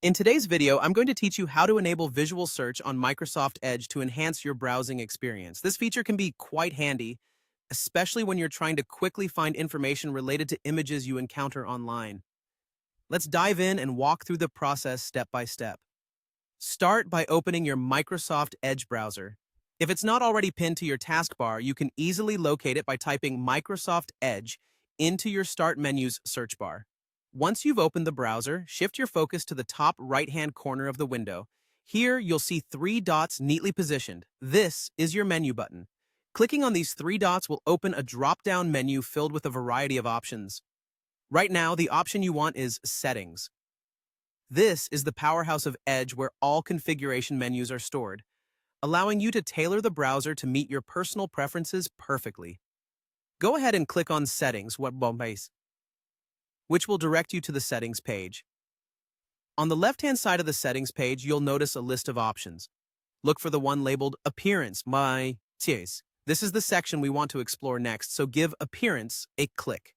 In today's video, I'm going to teach you how to enable visual search on Microsoft Edge to enhance your browsing experience. This feature can be quite handy, especially when you're trying to quickly find information related to images you encounter online. Let's dive in and walk through the process step by step. Start by opening your Microsoft Edge browser. If it's not already pinned to your taskbar, you can easily locate it by typing Microsoft Edge into your Start menu's search bar. Once you've opened the browser, shift your focus to the top right-hand corner of the window. Here, you'll see three dots neatly positioned. This is your menu button. Clicking on these three dots will open a drop-down menu filled with a variety of options. Right now, the option you want is Settings. This is the powerhouse of Edge where all configuration menus are stored, allowing you to tailor the browser to meet your personal preferences perfectly. Go ahead and click on Settings, which will direct you to the Settings page. On the left-hand side of the Settings page, you'll notice a list of options. Look for the one labeled Appearance. This is the section we want to explore next, so give Appearance a click.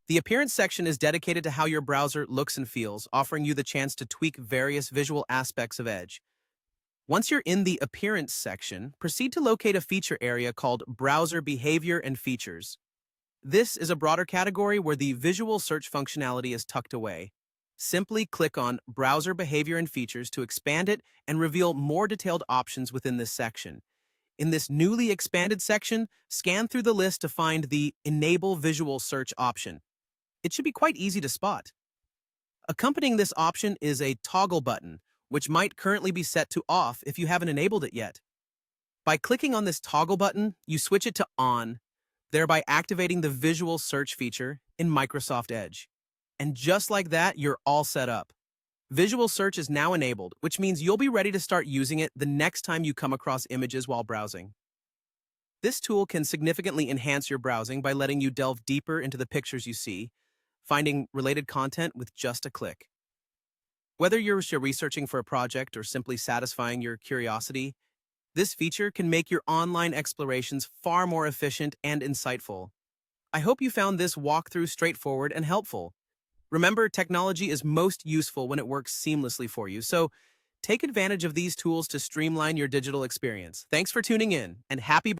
The Appearance section is dedicated to how your browser looks and feels, offering you the chance to tweak various visual aspects of Edge. Once you're in the Appearance section, proceed to locate a feature area called Browser Behavior and Features. This is a broader category where the visual search functionality is tucked away. Simply click on Browser Behavior and Features to expand it and reveal more detailed options within this section. In this newly expanded section, scan through the list to find the Enable Visual Search option. It should be quite easy to spot. Accompanying this option is a toggle button, which might currently be set to off if you haven't enabled it yet. By clicking on this toggle button, you switch it to on, thereby activating the visual search feature in Microsoft Edge. And just like that, you're all set up. Visual search is now enabled, which means you'll be ready to start using it the next time you come across images while browsing. This tool can significantly enhance your browsing by letting you delve deeper into the pictures you see, finding related content with just a click. Whether you're researching for a project or simply satisfying your curiosity, this feature can make your online explorations far more efficient and insightful. I hope you found this walkthrough straightforward and helpful. Remember, technology is most useful when it works seamlessly for you, so take advantage of these tools to streamline your digital experience. Thanks for tuning in, and happy